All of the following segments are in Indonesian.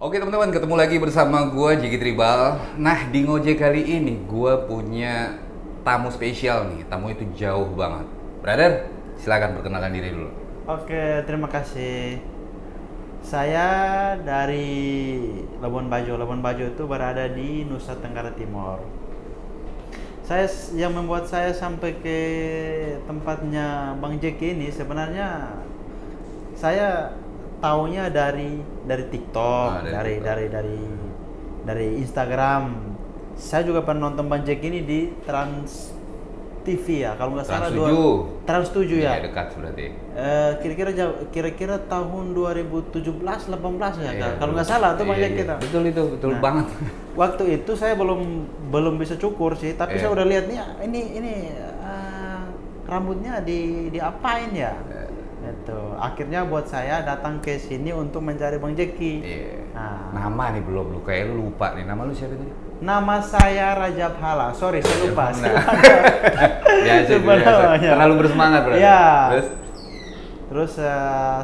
Oke teman-teman, ketemu lagi bersama gue Jiki Tribal. Nah, di Ngojek kali ini gue punya tamu spesial nih. Tamu itu jauh banget. Brother, silakan perkenalkan diri dulu. Oke, terima kasih. Saya dari Labuan Bajo. Labuan Bajo itu berada di Nusa Tenggara Timur. Yang membuat saya sampai ke tempatnya Bang Jeki ini sebenarnya saya taunya dari TikTok, dari Instagram. Saya juga pernah nonton Bang Jeki ini di Trans TV ya, kalau nggak salah Trans 7 ya. Iya, dekat berarti. Kira-kira tahun 2017 18 ya, Iya, kalau nggak salah tuh Bang Jeki kita. Betul itu, betul Nah, banget. Waktu itu saya belum bisa cukur sih, tapi Iya. saya udah lihat nih ini rambutnya diapain ya. Itu akhirnya buat saya datang ke sini untuk mencari Bang Jeki. Iya. Nah, Nama nih belum lu, kayak lu lupa nih. Nama lu siapa tadi? nama saya Rajab Hala. Sorry, saya lupa. Biasa, Sebenarnya. terlalu bersemangat berarti. Ya. Terus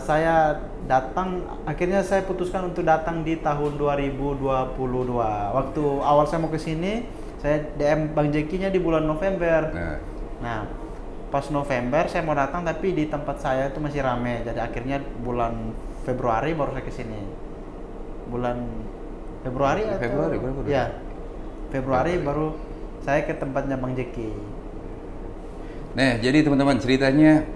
Saya datang, akhirnya saya putuskan untuk datang di tahun 2022. Waktu awal saya mau ke sini, saya DM Bang Jekinya di bulan November. Nah, pas November saya mau datang tapi di tempat saya itu masih rame. Jadi akhirnya bulan Februari baru saya ke sini. Bulan Februari atau Februari, berapa? Ya. Februari baru saya ke tempatnya Bang Jeki. Nah, jadi teman-teman ceritanya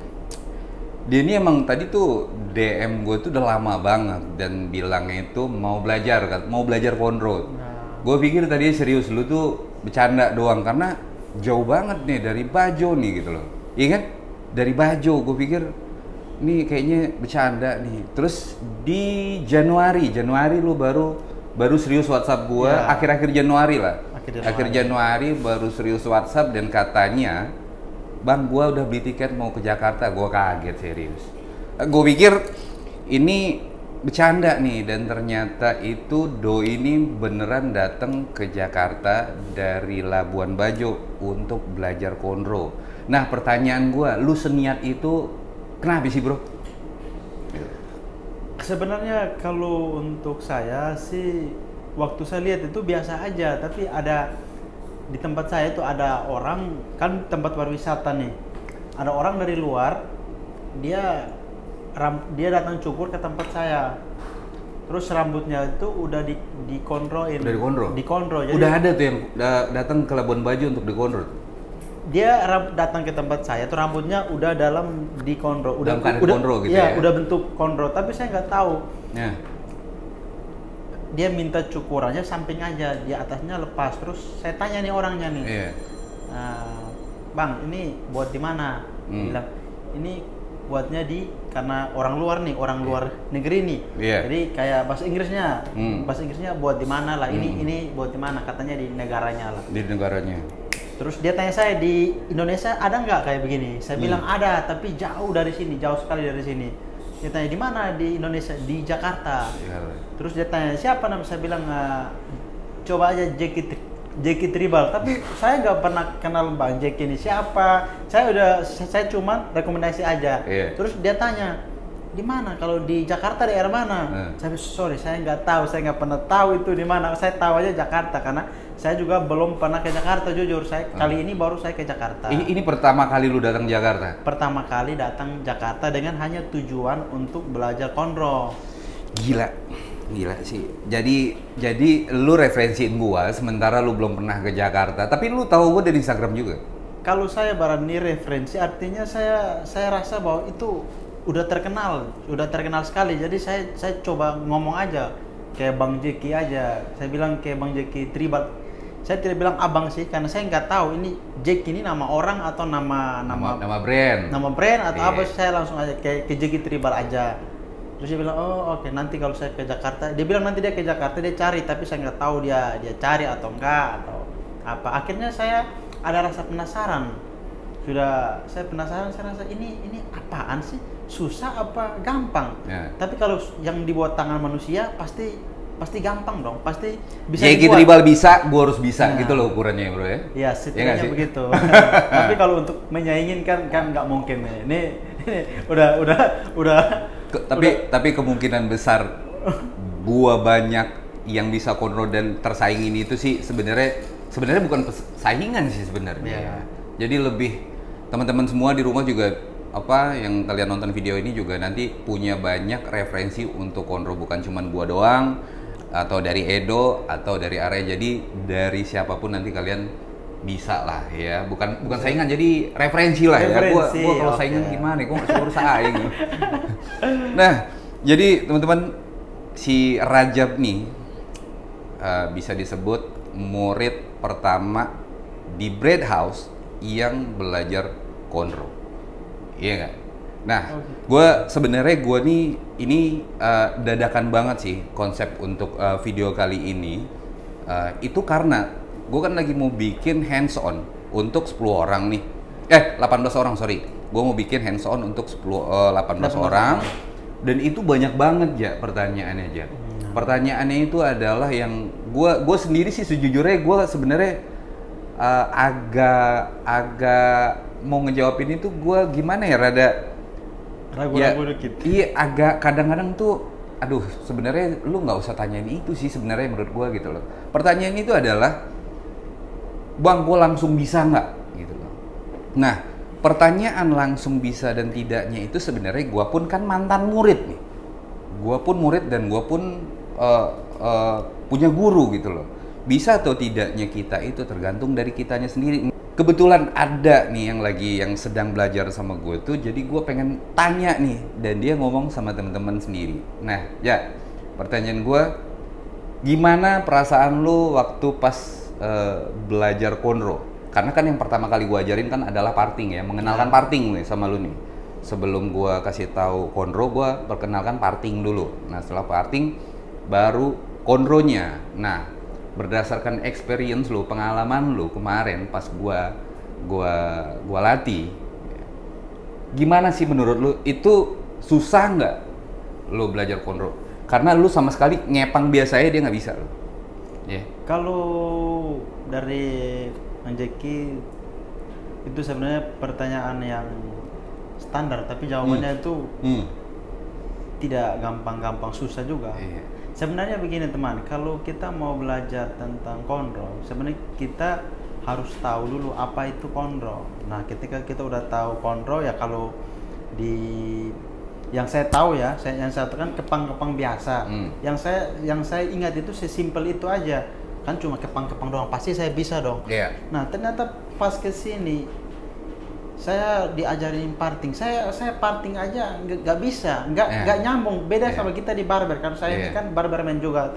dia ini emang tadi tuh DM gue tuh udah lama banget dan bilangnya itu mau belajar konro. Gue pikir tadi serius, lu tuh bercanda doang karena jauh banget nih dari Bajo nih gitu loh. Iya kan? Dari Bajo gue pikir nih kayaknya bercanda nih. Terus di Januari lu baru serius WhatsApp gue, Ya. akhir-akhir Januari lah. Akhir Januari baru serius WhatsApp dan katanya, Bang, gua udah beli tiket mau ke Jakarta. Gua kaget serius. Gue pikir ini bercanda nih, dan ternyata itu doi ini beneran datang ke Jakarta dari Labuan Bajo untuk belajar konro. Nah, pertanyaan gua, lu seniat itu kenapa sih, bro? Sebenarnya kalau untuk saya sih, waktu saya lihat itu biasa aja, tapi ada di tempat saya itu ada orang, kan tempat pariwisata nih, ada orang dari luar, dia datang cukur ke tempat saya, terus rambutnya itu udah dikonroin. Udah dikonro? Dikonro. Jadi Udah ada tuh yang datang ke Labuan Bajo untuk dikonro. dia datang ke tempat saya tuh rambutnya udah dalam dikonro, Dalam keadaan konro gitu ya? udah bentuk konro, tapi saya nggak tahu. Nah, Dia minta cukurannya samping aja, di atasnya lepas. Terus saya tanya nih orangnya nih, iya. Bang, ini buat di mana? Dia bilang, ini buatnya karena orang luar nih, orang luar negeri nih. Iya. Jadi kayak bahasa Inggrisnya, bahasa Inggrisnya buat di mana lah. Ini buat di mana? Katanya di negaranya lah. Di negaranya. Terus dia tanya saya, di Indonesia ada nggak kayak begini? Saya bilang ada, tapi jauh dari sini, jauh sekali dari sini. Dia tanya di mana di Indonesia? Di Jakarta. Iya. Terus dia tanya siapa nama? Saya bilang coba aja Jeki Tribal. Tapi saya nggak pernah kenal Bang Jeki ini siapa. Saya cuma rekomendasi aja. Iya. Terus dia tanya di mana? Kalau di Jakarta daerah mana? Saya bilang, sorry, saya nggak tahu. Saya nggak pernah tahu itu di mana. Saya tahu aja Jakarta karena saya juga belum pernah ke Jakarta, jujur. Kali ini baru saya ke Jakarta. Ini pertama kali lu datang Jakarta? Pertama kali datang Jakarta dengan hanya tujuan untuk belajar konro. Gila sih. Jadi lu referensiin gua sementara lu belum pernah ke Jakarta. Tapi lu tahu gua dari Instagram juga. Kalau saya barani referensi, artinya saya rasa bahwa itu udah terkenal sekali. Jadi saya coba ngomong aja kayak Bang Jeki aja. Saya bilang kayak Bang Jeki Tribal. Saya tidak bilang abang sih karena saya nggak tahu ini Jeki ini nama orang atau nama brand. Nama brand atau Iya. apa. Saya langsung aja kayak ke Jeki Tribal aja. Terus dia bilang, oh oke, nanti kalau saya ke Jakarta, dia bilang nanti dia ke Jakarta dia cari, tapi saya nggak tahu dia cari atau enggak atau apa. Akhirnya saya ada rasa penasaran. Saya penasaran, saya rasa ini apaan sih? Susah apa gampang? Ya. Tapi kalau yang dibuat tangan manusia pasti gampang dong, pasti bisa Jeki dibuat. Tribal bisa, gua harus bisa Nah. gitu loh ukurannya, bro ya. Ya, nggak setidaknya sih? begitu. Tapi kalau untuk menyaingin kan nggak mungkin nih. Ini udah Tapi kemungkinan besar gua banyak yang bisa kontrol dan tersaingin itu sih sebenarnya bukan saingan sih sebenarnya. Yeah. Jadi lebih teman-teman semua di rumah juga yang kalian nonton video ini juga nanti punya banyak referensi untuk kontrol, bukan cuman gua doang atau dari Edo atau dari area. Jadi dari siapapun nanti kalian bisa lah ya, bukan saingan, jadi referensi lah ya. Gua kalau saingan gimana? Gua nggak suruh saing. Nah, jadi teman-teman, si Rajab nih bisa disebut murid pertama di Bread House yang belajar kontrol, iya nggak? Nah, sebenarnya gue nih ini dadakan banget sih konsep untuk video kali ini. Itu karena gue kan lagi mau bikin hands on untuk 10 orang nih. 18 orang, sorry. Gue mau bikin hands on untuk 18 orang. Dan itu banyak banget ya pertanyaannya aja. Pertanyaannya itu adalah yang gue sendiri sih sejujurnya gue sebenarnya agak mau ngejawabin itu, gue gimana ya, rada ragu-ragu dikit. Iya, agak kadang-kadang tuh aduh, sebenarnya lu nggak usah tanyain itu sih sebenarnya menurut gue gitu loh. Pertanyaan itu adalah, Bang, gue langsung bisa nggak gitu loh. Nah, pertanyaan langsung bisa dan tidaknya itu sebenarnya gue pun kan mantan murid nih. Gue pun murid dan gue pun punya guru gitu loh. Bisa atau tidaknya kita itu tergantung dari kitanya sendiri. Kebetulan ada nih yang sedang belajar sama gue tuh, jadi gue pengen tanya nih, dan dia ngomong sama teman-teman sendiri. Nah, ya, pertanyaan gue, gimana perasaan lu waktu pas belajar konro? Karena kan yang pertama kali gue ajarin kan adalah parting ya, mengenalkan parting nih sama lu nih. Sebelum gue kasih tahu konro, gue perkenalkan parting dulu. Nah, setelah parting baru konronya. Nah, berdasarkan experience lu, pengalaman lu kemarin pas gua latih, gimana sih menurut lu, itu susah nggak lu belajar konro? Karena lu sama sekali ngepang biasanya dia nggak bisa lu. Yeah. Kalau dari Bang Jeki itu sebenarnya pertanyaan yang standar, tapi jawabannya itu tidak gampang-gampang, susah juga. Yeah. Sebenarnya begini teman, kalau kita mau belajar tentang konro, sebenarnya kita harus tahu dulu apa itu konro. Nah, ketika kita udah tahu konro, ya kalau yang saya tahu ya, yang saya tahu kan kepang-kepang biasa. Yang saya ingat itu sesimpel itu aja. Kan cuma kepang-kepang doang, pasti saya bisa dong. Yeah. Nah, ternyata pas ke sini saya diajarin parting, saya parting aja nggak bisa, nggak nyambung, beda sama kita di barber. Karena saya ini kan barberman juga,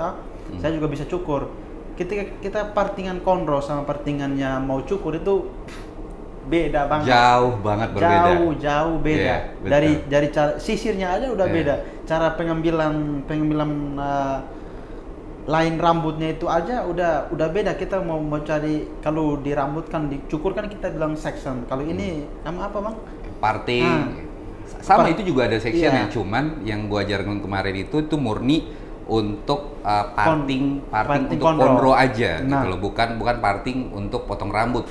saya juga bisa cukur. Ketika kita partingan konro sama partingannya mau cukur itu beda banget. Jauh banget berbeda. Jauh beda. Dari cara sisirnya aja udah beda. Cara pengambilan lain rambutnya itu aja udah beda. Kita mau cari, kalau di rambut kan dicukur kan kita bilang section. Kalau ini nama apa, Bang? Parting. Sama itu juga ada section ya. Cuman yang gua ajarin kemarin itu murni untuk parting untuk konro aja gitu loh, bukan parting untuk potong rambut.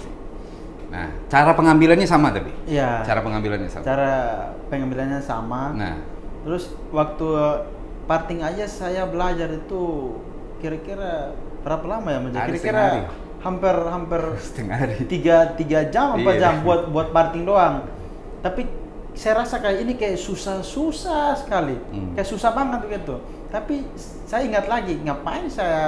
Nah, cara pengambilannya sama tapi. Iya. Cara pengambilannya sama. Nah, terus waktu parting aja saya belajar itu kira-kira berapa lama ya, kira-kira hampir setengah hari, 3 jam 4 jam buat parting doang. Tapi saya rasa kayak ini kayak susah sekali, kayak susah banget gitu. Tapi saya ingat lagi, ngapain saya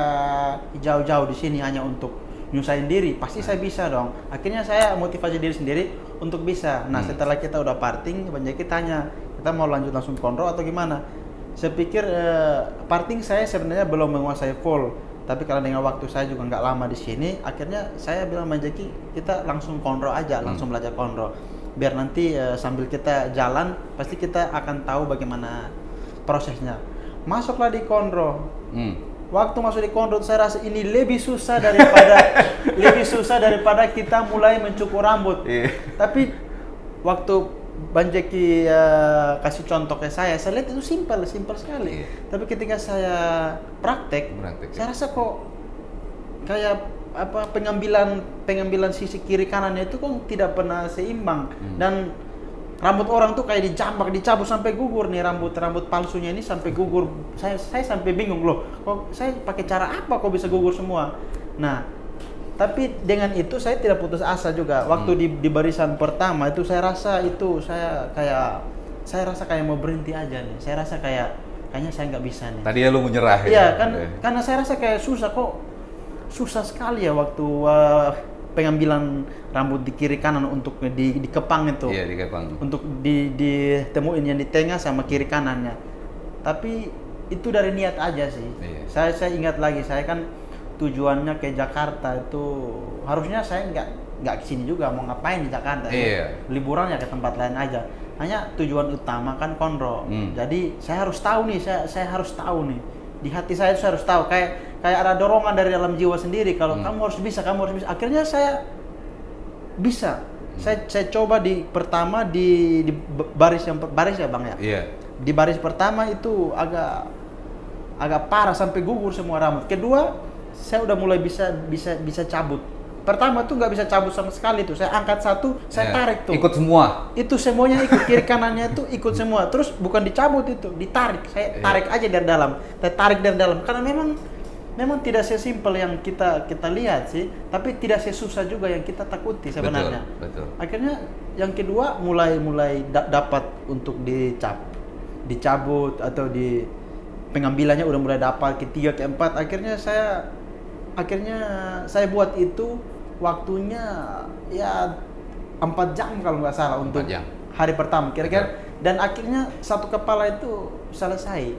jauh-jauh di sini hanya untuk nyusahin diri, pasti saya bisa dong. Akhirnya saya motivasi diri sendiri untuk bisa. Nah, setelah kita udah parting, banyak kita tanya, kita mau lanjut langsung konro atau gimana? Saya pikir parting saya sebenarnya belum menguasai full, tapi karena dengan waktu saya juga nggak lama di sini, akhirnya saya bilang sama Jeki, kita langsung konro aja, langsung belajar konro. Biar nanti sambil kita jalan, pasti kita akan tahu bagaimana prosesnya. Masuklah di konro. Waktu masuk di konro, saya rasa ini lebih susah daripada kita mulai mencukur rambut. Tapi waktu Bang Jeki kasih contoh ke saya lihat itu simpel sekali. Tapi ketika saya praktek saya rasa kok kayak pengambilan sisi kiri kanannya itu kok tidak pernah seimbang. Dan rambut orang tuh kayak dijambak, dicabut sampai gugur nih rambut palsunya ini sampai gugur. Saya sampai bingung loh, kok saya pakai cara apa kok bisa gugur semua. Nah, tapi dengan itu saya tidak putus asa juga. Waktu di barisan pertama itu saya rasa kayak mau berhenti aja nih. Saya rasa kayaknya saya nggak bisa nih. Tadi ya lu menyerah Iya ya? kan, karena saya rasa kayak susah sekali ya waktu pengambilan rambut di kiri kanan untuk dikepang itu. Iya, dikepang. Untuk ditemuin yang di tengah sama kiri kanannya. Tapi itu dari niat aja sih. Iya. Saya ingat lagi, saya kan tujuannya ke Jakarta itu harusnya saya nggak kesini juga, mau ngapain di Jakarta? Iya. Liburan ya ke tempat lain aja. Hanya tujuan utama kan Konro. Jadi saya harus tahu nih, saya harus tahu nih. Di hati saya itu saya harus tahu, kayak ada dorongan dari dalam jiwa sendiri kalau kamu harus bisa. Akhirnya saya bisa. Saya coba pertama di baris ya Bang ya. Iya. Di baris pertama itu agak parah sampai gugur semua rambut. Kedua, saya udah mulai bisa cabut. Pertama tuh nggak bisa cabut sama sekali tuh. Saya angkat satu, saya tarik tuh. Ikut semua. Itu semuanya ikut, kiri kanannya tuh ikut semua. Terus bukan dicabut itu, ditarik. Saya tarik aja dari dalam. Saya tarik dari dalam karena memang tidak sesimpel yang kita lihat sih, tapi tidak sesusah juga yang kita takuti sebenarnya. Betul. Akhirnya yang kedua mulai dapat untuk dicabut atau di pengambilannya udah mulai dapat, ketiga keempat akhirnya saya buat itu waktunya ya 4 jam kalau nggak salah untuk hari pertama kira-kira. Dan akhirnya satu kepala itu selesai.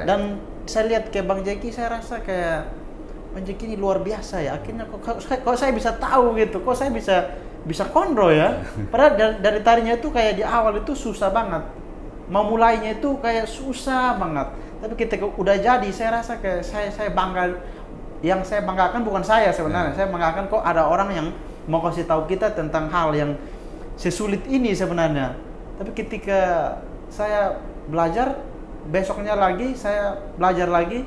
Dan saya lihat ke Bang Jeki, saya rasa kayak Bang Jeki ini luar biasa ya. Akhirnya kok saya bisa tahu gitu, kok saya bisa Konro ya. Padahal dari tadinya itu kayak di awal itu susah banget. Mau mulainya itu kayak susah banget. Tapi ketika udah jadi, saya rasa kayak saya bangga. Yang saya banggakan bukan saya sebenarnya. Saya banggakan kok ada orang yang mau kasih tahu kita tentang hal yang sesulit ini sebenarnya. Tapi ketika saya belajar, besoknya lagi saya belajar lagi,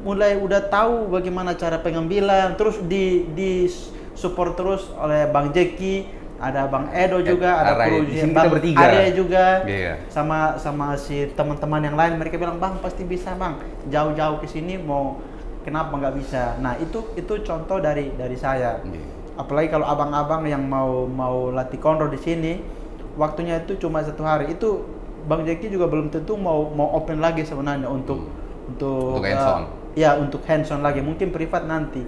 mulai udah tahu bagaimana cara pengambilan, terus di support terus oleh Bang Jeki, ada Bang Edo juga, ada Bang Arya juga, sama si teman-teman yang lain. Mereka bilang, Bang pasti bisa Bang, jauh-jauh ke sini mau kenapa nggak bisa? Nah itu contoh dari saya. Apalagi kalau abang-abang yang mau latih Konro di sini, waktunya itu cuma 1 hari. Itu Bang Jeki juga belum tentu mau open lagi sebenarnya untuk hands-on. Ya untuk hands-on lagi, mungkin privat nanti.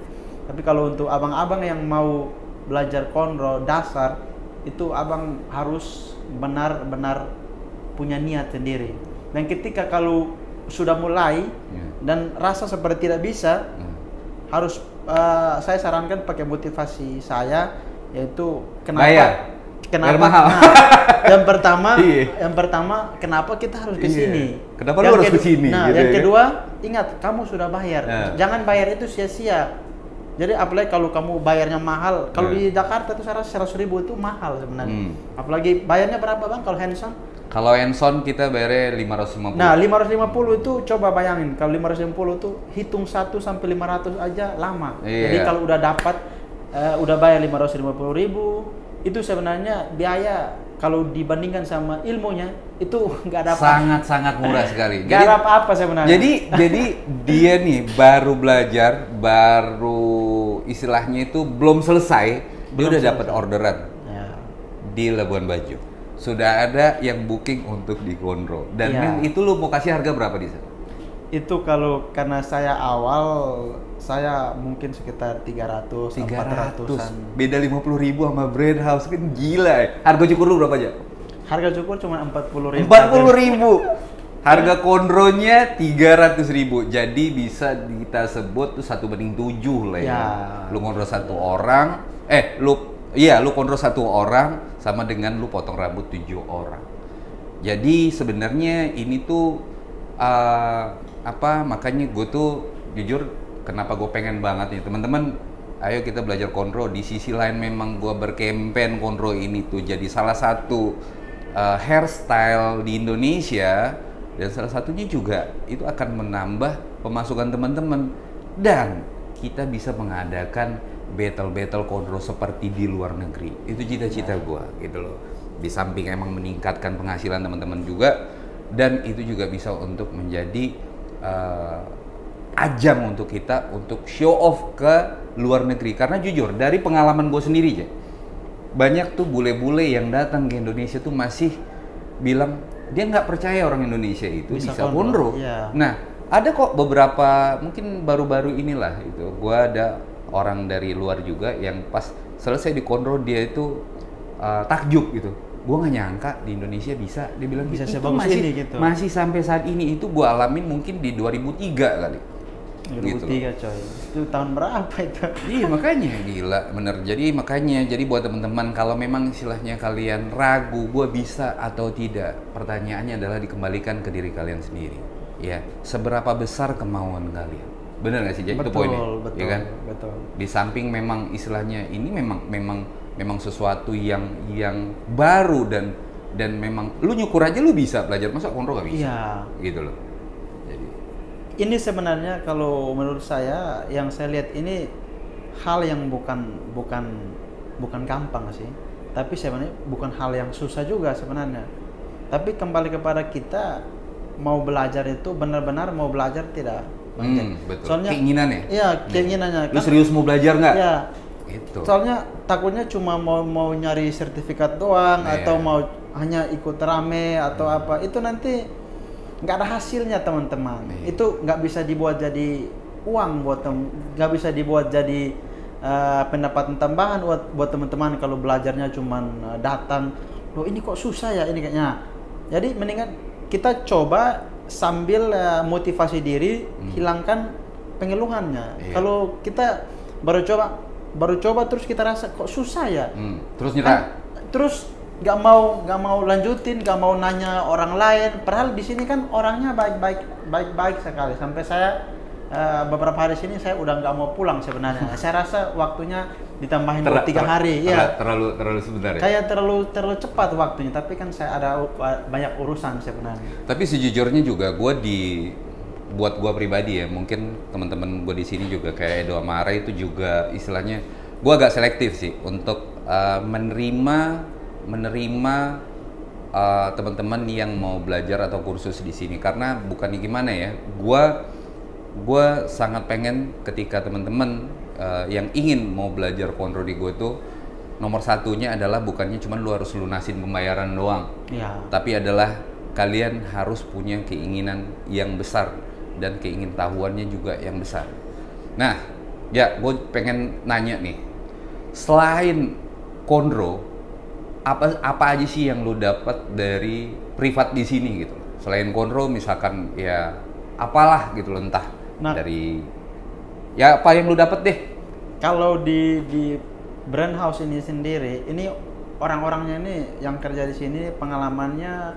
Tapi kalau untuk abang-abang yang mau belajar Konro dasar, itu abang harus benar-benar punya niat sendiri. Dan ketika kalau sudah mulai dan rasa seperti tidak bisa, harus saya sarankan pakai motivasi saya, yaitu kenapa mahal. Yang pertama kenapa kita harus ke sini? Kenapa lu harus ke sini? Nah, gitu yang kedua, ingat kamu sudah bayar. Jangan bayar itu sia-sia. Jadi apalagi kalau kamu bayarnya mahal, kalau di Jakarta itu saya rasa 100.000 itu mahal sebenarnya. Apalagi bayarnya berapa Bang kalau hands-on? Kalau hands-on kita bayarnya 550. Nah, 550 itu coba bayangin, kalau 550 itu hitung 1 sampai 500 aja lama. Jadi kalau udah dapat udah bayar 550.000, itu sebenarnya biaya kalau dibandingkan sama ilmunya itu nggak dapat. Sangat murah sekali. Nggak dapat apa sebenarnya. Jadi dia nih baru belajar, istilahnya itu belum selesai, dia udah dapat orderan di Labuan Bajo. Sudah ada yang booking untuk di Konro. Dan itu lu mau kasih harga berapa di sana? Itu kalau karena saya saya mungkin sekitar 300-400an. Beda 50.000 sama Brand House, kan gila ya. Harga cukur lu berapa aja? Harga cukur cuma 40.000. 40.000. Harga Konronya 300.000. Jadi bisa kita sebut tuh 1/7 lah ya. Lu Konro 1 orang, lu Konro 1 orang sama dengan lu potong rambut 7 orang. Jadi sebenarnya ini tuh makanya gue tuh jujur kenapa gue pengen banget nih teman-teman, ayo kita belajar Konro. Di sisi lain memang gue berkempen Konro ini tuh jadi salah satu hairstyle di Indonesia, dan salah satunya juga itu akan menambah pemasukan teman-teman, dan kita bisa mengadakan battle Konro seperti di luar negeri. Itu cita-cita gue gitu loh. di samping emang meningkatkan penghasilan teman-teman juga, dan itu juga bisa untuk menjadi ajang untuk kita untuk show off ke luar negeri. Karena jujur dari pengalaman gue sendiri aja, banyak tuh bule-bule yang datang ke Indonesia tuh masih bilang dia nggak percaya orang Indonesia itu bisa konro. Iya. Nah, ada kok beberapa, mungkin baru-baru inilah itu, gue ada orang dari luar juga yang pas selesai di konro dia itu takjub gitu. Gue nggak nyangka di Indonesia bisa, dia bilang bisa itu sebagus masih, ini gitu. masih sampai saat ini. Itu gue alamin mungkin di 2003 kali. 2003 gitu coy, itu tahun berapa itu? Iya makanya gila bener. Jadi makanya buat teman-teman kalau memang istilahnya kalian ragu gue bisa atau tidak, pertanyaannya adalah dikembalikan ke diri kalian sendiri. Ya, seberapa besar kemauan kalian? Bener nggak sih? Jadi itu poinnya, betul, ya kan? Betul. Di samping memang istilahnya ini memang sesuatu yang baru dan memang lu nyukur aja lu bisa belajar, masa konro nggak bisa? Iya. Gitu loh. Jadi ini sebenarnya kalau menurut saya yang saya lihat ini hal yang bukan gampang sih, tapi sebenarnya bukan hal yang susah juga sebenarnya. Tapi kembali kepada kita mau belajar itu benar-benar mau belajar tidak. betul. Soalnya keinginannya. Iya, keinginannya. Lu serius mau belajar nggak? Iya. Gitu. Soalnya takutnya cuma mau nyari sertifikat doang atau mau hanya ikut rame atau apa. Itu nanti nggak ada hasilnya teman-teman. Itu nggak bisa dibuat jadi uang nggak bisa dibuat jadi pendapatan tambahan buat teman-teman kalau belajarnya cuman datang. Loh ini kok susah ya ini kayaknya. Jadi mendingan kita coba sambil motivasi diri, hilangkan pengeluhannya. Kalau kita baru coba terus kita rasa kok susah ya. Terus nyerah. Terus nggak mau lanjutin, nggak mau nanya orang lain. Padahal di sini kan orangnya baik sekali. Sampai saya beberapa hari sini saya udah nggak mau pulang sebenarnya. Saya rasa waktunya ditambahin 3 hari. Ya. Terlalu sebentar ya. Kayak terlalu cepat waktunya. Tapi kan saya ada banyak urusan sebenarnya. Tapi sejujurnya juga buat gue pribadi ya, mungkin teman-teman gue di sini juga kayak Edo Amara itu juga istilahnya gue agak selektif sih untuk menerima teman-teman yang mau belajar atau kursus di sini, karena bukannya gimana ya, gue sangat pengen ketika teman-teman yang ingin mau belajar konro di gue tuh nomor satunya adalah bukannya cuma lu harus lunasin pembayaran doang, tapi adalah kalian harus punya keinginan yang besar dan keingintahuannya juga yang besar. Nah, ya gue pengen nanya nih, selain konro, apa aja sih yang lu dapat dari privat di sini gitu? Selain konro, misalkan ya apalah gitu loh, entah dari ya apa yang lu dapat deh. Kalau di brand house ini sendiri, ini orang-orangnya ini yang kerja di sini pengalamannya,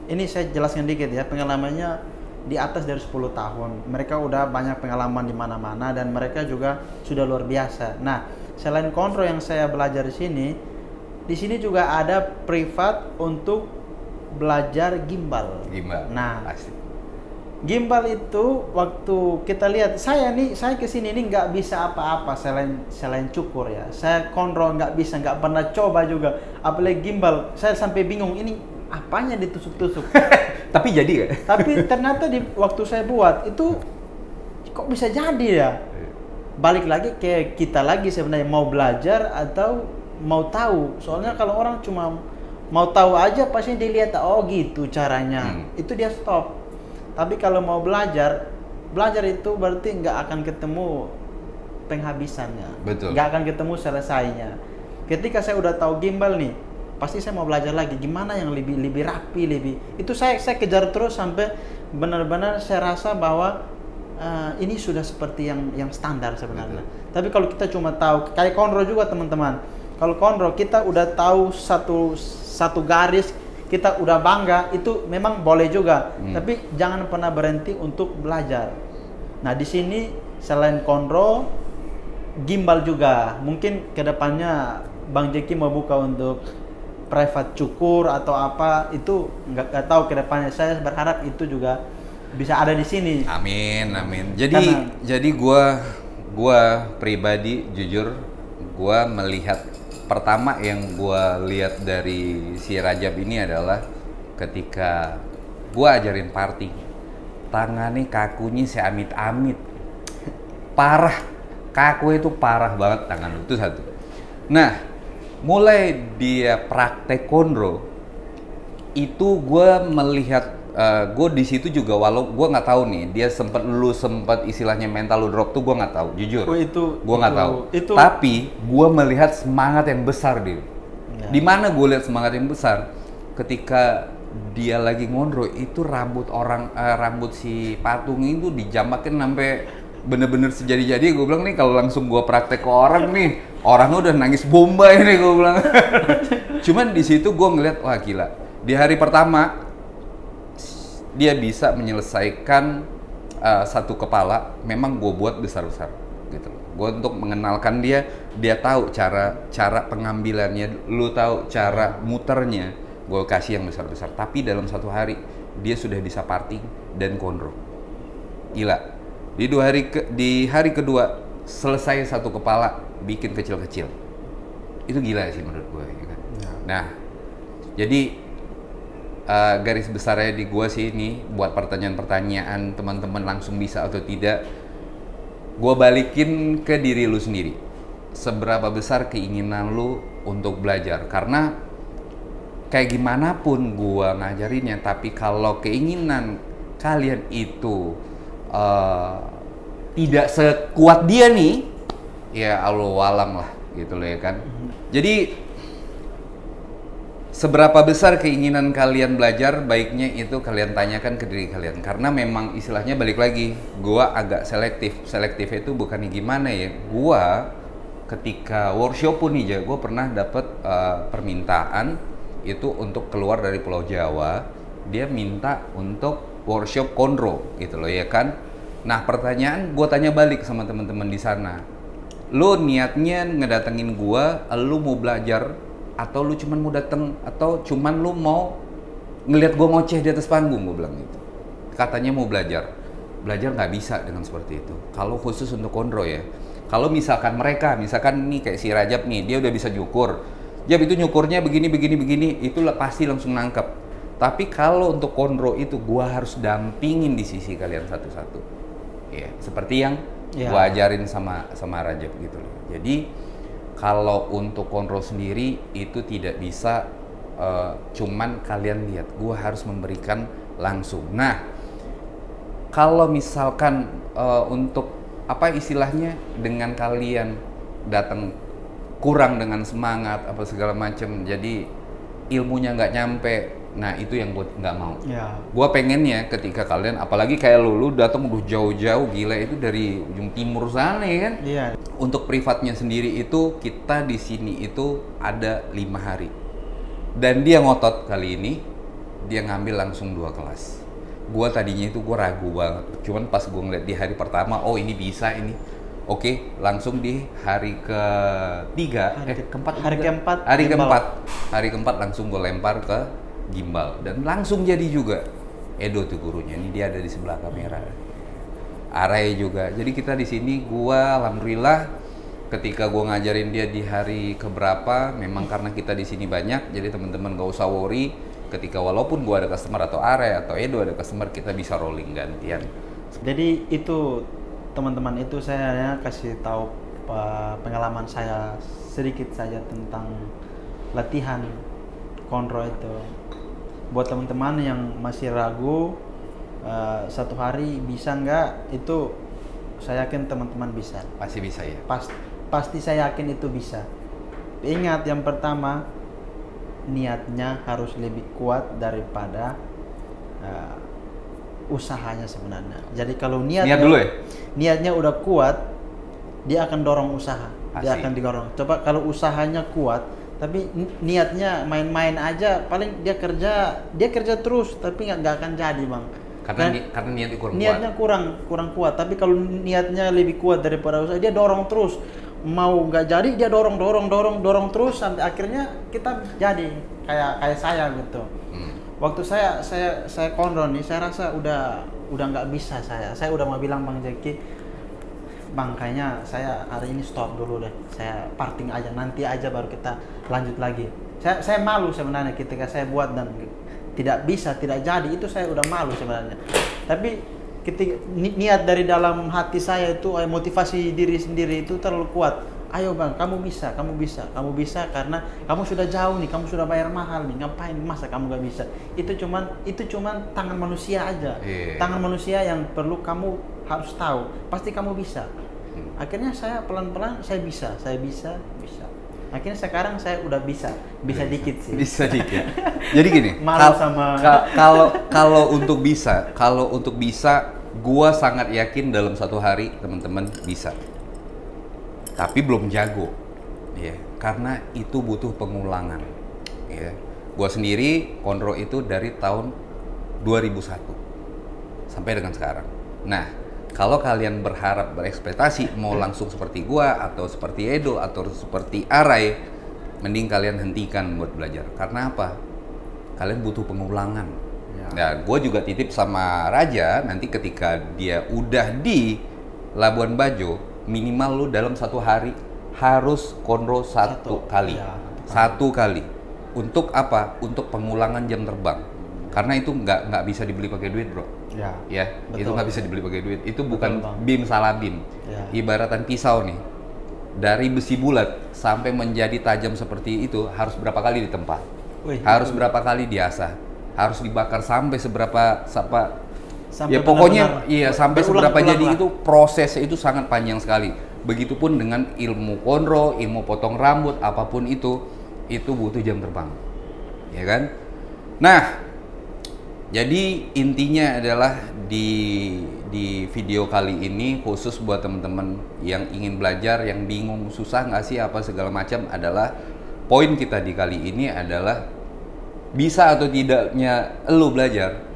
ini saya jelaskan dikit ya, pengalamannya di atas dari 10 tahun. Mereka udah banyak pengalaman di mana-mana dan mereka juga sudah luar biasa. Nah, selain konro yang saya belajar di sini juga ada privat untuk belajar gimbal. Nah, pasti. Gimbal itu waktu kita lihat, saya kesini ini nggak bisa apa-apa selain cukur ya. Saya konro nggak pernah coba juga. Apalagi gimbal, saya sampai bingung ini apanya ditusuk-tusuk. Tapi jadi gak? Tapi ternyata waktu saya buat itu kok bisa jadi ya. Balik lagi ke kita lagi sebenarnya, mau belajar atau mau tahu. Soalnya kalau orang cuma mau tahu aja pasti dilihat, oh gitu caranya, itu dia stop. Tapi kalau mau belajar itu berarti nggak akan ketemu penghabisannya. Betul. Nggak akan ketemu selesainya. Ketika saya udah tahu gimbal nih, pasti saya mau belajar lagi gimana yang lebih rapi, itu saya kejar terus sampai benar-benar saya rasa bahwa ini sudah seperti yang standar sebenarnya. Tapi kalau kita cuma tahu kayak konro juga teman-teman, kalau konro kita udah tahu satu garis, kita udah bangga, itu memang boleh juga. Tapi jangan pernah berhenti untuk belajar. Nah di sini selain konro, gimbal juga. Mungkin kedepannya Bang Jeki mau buka untuk private cukur atau apa, itu nggak tahu kedepannya. Saya berharap itu juga bisa ada di sini. Amin. Jadi gua pribadi jujur, gua melihat pertama yang gue lihat dari si Rajab ini adalah ketika gue ajarin party, tangannya kakunya amit-amit, parah, kaku itu parah banget tangan itu satu. Nah, mulai dia praktek konro, itu gue melihat, gue di situ juga walau gue nggak tahu nih dia sempat istilahnya mental lu drop tuh gue nggak tahu jujur. Gue nggak tahu. Tapi gue melihat semangat yang besar dia. Ya. Di mana gue lihat semangat yang besar ketika dia lagi ngonro itu rambut si patung itu dijambakin sampai bener-bener sejadi-jadi. Gue bilang nih kalau langsung gue praktek ke orang nih, orangnya udah nangis bomba ini gue bilang. Cuman di situ gue ngeliat wah gila. Di hari pertama dia bisa menyelesaikan satu kepala, memang gue buat besar-besar gitu. Gue untuk mengenalkan dia tahu cara pengambilannya, lu tahu cara muternya, gue kasih yang besar-besar. Tapi dalam satu hari dia sudah bisa parting dan konro. Gila. Di hari kedua selesai satu kepala bikin kecil-kecil. Itu gila sih menurut gue. Ya kan? Ya. Nah, jadi garis besarnya di gua sih ini buat pertanyaan-pertanyaan teman-teman langsung bisa atau tidak, gua balikin ke diri lu sendiri. Seberapa besar keinginan lu untuk belajar? Karena kayak gimana pun gua ngajarinnya, tapi kalau keinginan kalian itu tidak sekuat dia nih, ya Allah walam lah gitu loh ya kan. Jadi seberapa besar keinginan kalian belajar, baiknya itu kalian tanyakan ke diri kalian. Karena memang istilahnya balik lagi, gua agak selektif. Selektif itu bukannya gimana ya, gua ketika workshop pun nih, gua pernah dapat permintaan itu untuk keluar dari Pulau Jawa. Dia minta untuk workshop konro gitu loh ya kan. Nah pertanyaan gua tanya balik sama teman-teman di sana, lu niatnya ngedatengin gua, lu mau belajar atau lu cuman mau dateng, atau cuman lu mau ngelihat gue ngoceh di atas panggung? Gue bilang gitu. Katanya mau belajar nggak bisa dengan seperti itu. Kalau khusus untuk konro ya, kalau misalkan nih kayak si Rajab nih, dia udah bisa nyukur, Jab itu nyukurnya begini, itu pasti langsung nangkep. Tapi kalau untuk konro itu gue harus dampingin di sisi kalian satu-satu. Ya, seperti yang gue ajarin sama Rajab gitu loh. Jadi kalau untuk konro sendiri itu tidak bisa cuman kalian lihat, gue harus memberikan langsung. Nah, kalau misalkan untuk apa istilahnya dengan kalian datang kurang dengan semangat apa segala macam, jadi ilmunya nggak nyampe. Nah itu yang gue nggak mau. Ya. Gue pengennya ketika kalian, apalagi kayak lu datang udah jauh-jauh, gila itu dari ujung timur sana ya kan. Iya. Untuk privatnya sendiri itu kita di sini itu ada 5 hari. Dan dia ngotot kali ini, dia ngambil langsung 2 kelas. Gue tadinya itu gue ragu banget. Cuman pas gue ngeliat di hari pertama, oh ini bisa ini. Oke, langsung di hari keempat langsung gue lempar ke gimbal dan langsung jadi juga. Edo tuh gurunya, ini dia ada di sebelah kamera. Arai juga. Jadi kita di sini gua alhamdulillah ketika gua ngajarin dia di hari keberapa, memang karena kita di sini banyak, jadi teman-teman gak usah worry ketika walaupun gua ada customer atau Arai atau Edo ada customer, kita bisa rolling gantian. Jadi itu teman-teman, itu saya kasih tahu pengalaman saya sedikit saja tentang latihan konro itu. Buat teman-teman yang masih ragu 1 hari bisa nggak, itu saya yakin teman-teman bisa. Pasti bisa ya? Pasti saya yakin itu bisa. Ingat yang pertama, niatnya harus lebih kuat daripada usahanya sebenarnya. Jadi kalau niatnya udah kuat, dia akan dorong usaha. Dia akan didorong. Coba kalau usahanya kuat tapi niatnya main-main aja, paling dia kerja terus tapi nggak akan jadi, Bang. Karena niatnya kurang kuat. Tapi kalau niatnya lebih kuat daripada usaha, dia dorong terus. Mau nggak jadi dia dorong terus sampai akhirnya kita jadi kayak saya gitu. Waktu saya konro nih, saya rasa udah nggak bisa saya udah mau bilang Bang Jeki, Bang, kayaknya saya hari ini stop dulu deh. Saya parting aja, nanti aja baru kita lanjut lagi. Saya malu sebenarnya ketika saya buat dan tidak bisa, tidak jadi. Itu saya udah malu sebenarnya. Tapi ketika niat dari dalam hati saya itu, motivasi diri sendiri itu terlalu kuat. Ayo Bang, kamu bisa, kamu bisa, kamu bisa karena kamu sudah jauh nih, kamu sudah bayar mahal nih. Ngapain masa kamu gak bisa? Itu cuman tangan manusia aja. Tangan manusia yang perlu kamu harus tahu. Pasti kamu bisa. Akhirnya saya pelan-pelan saya bisa. Akhirnya sekarang saya udah bisa dikit sih. Bisa dikit. Jadi gini, kalau untuk bisa, gua sangat yakin dalam satu hari teman-teman bisa. Tapi belum jago, ya, karena itu butuh pengulangan. Ya. Gua sendiri kontrol itu dari tahun 2001 sampai dengan sekarang. Nah, kalau kalian berharap berekspektasi mau langsung seperti gua atau seperti Edo atau seperti Arai, mending kalian hentikan buat belajar. Karena apa? Kalian butuh pengulangan. Ya. Nah, gua juga titip sama Raja nanti ketika dia udah di Labuan Bajo, minimal lu dalam satu hari harus kontrol satu kali. Ya, satu kali. Untuk apa? Untuk pengulangan jam terbang. Karena itu nggak bisa dibeli pakai duit, bro. Ya, itu nggak bisa dibeli pakai duit. Itu bukan beam salah beam. Ya. Ibaratan pisau nih. Dari besi bulat sampai menjadi tajam seperti itu harus berapa kali ditempa? Harus berapa kali diasah? Harus dibakar sampai seberapa ya pokoknya iya sampai seberapa jadi itu prosesnya itu sangat panjang sekali. Begitupun dengan ilmu konro, ilmu potong rambut, apapun itu butuh jam terbang. Ya kan? Nah, jadi intinya adalah di video kali ini khusus buat teman-teman yang ingin belajar, yang bingung, susah nggak sih apa segala macam, adalah poin kita di kali ini adalah bisa atau tidaknya lu belajar.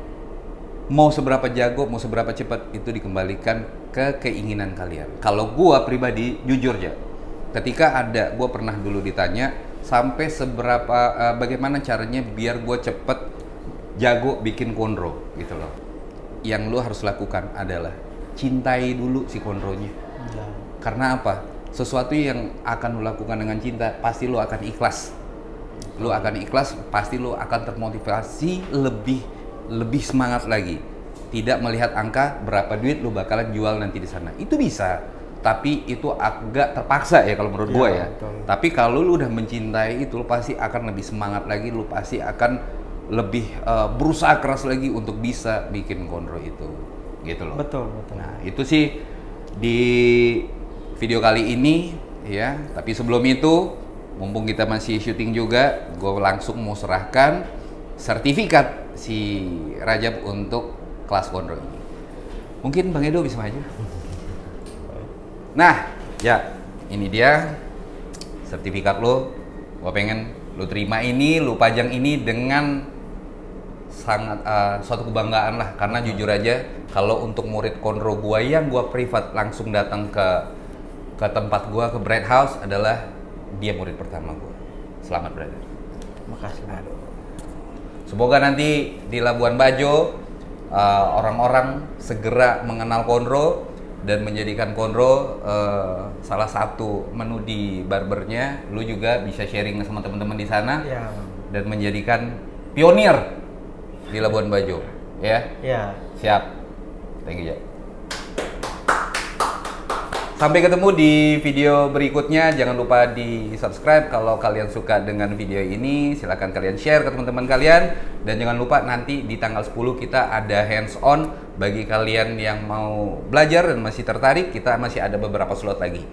Mau seberapa jago, mau seberapa cepat, itu dikembalikan ke keinginan kalian. Kalau gua pribadi, jujur ya, ketika gua pernah dulu ditanya, sampai seberapa, bagaimana caranya biar gua cepet jago bikin konro, gitu loh. Yang lu harus lakukan adalah cintai dulu si konronya. Ya. Karena apa? Sesuatu yang akan lu lakukan dengan cinta, pasti lu akan ikhlas. Lu akan ikhlas, pasti lu akan termotivasi lebih semangat lagi. Tidak melihat angka berapa duit lu bakalan jual nanti di sana. Itu bisa, tapi itu agak terpaksa ya kalau menurut gua ya. Betul. Tapi kalau lu udah mencintai itu, lu pasti akan lebih semangat lagi, lu pasti akan lebih berusaha keras lagi untuk bisa bikin konro itu. Gitu loh. Betul. Nah, itu sih di video kali ini ya. Tapi sebelum itu, mumpung kita masih syuting juga, gua langsung mau serahkan sertifikat si Rajab untuk kelas konro ini. Mungkin Bang Edo bisa maju. Nah, ya ini dia sertifikat lo. Gua pengen lo terima ini, lo pajang ini dengan sangat suatu kebanggaan lah. Karena jujur aja, kalau untuk murid konro gua yang gua privat langsung datang ke tempat gua, ke Bread House, adalah dia murid pertama gua. Selamat, brother. Makasih, Bang. Semoga nanti di Labuan Bajo orang-orang segera mengenal konro dan menjadikan konro salah satu menu di barbernya. Lu juga bisa sharing sama teman-teman di sana ya, dan menjadikan pionir di Labuan Bajo. Ya? Ya. Siap. Thank you, Jack. Sampai ketemu di video berikutnya. Jangan lupa di subscribe kalau kalian suka dengan video ini. Silahkan kalian share ke teman-teman kalian. Dan jangan lupa nanti di tanggal 10 kita ada hands on. Bagi kalian yang mau belajar dan masih tertarik, kita masih ada beberapa slot lagi.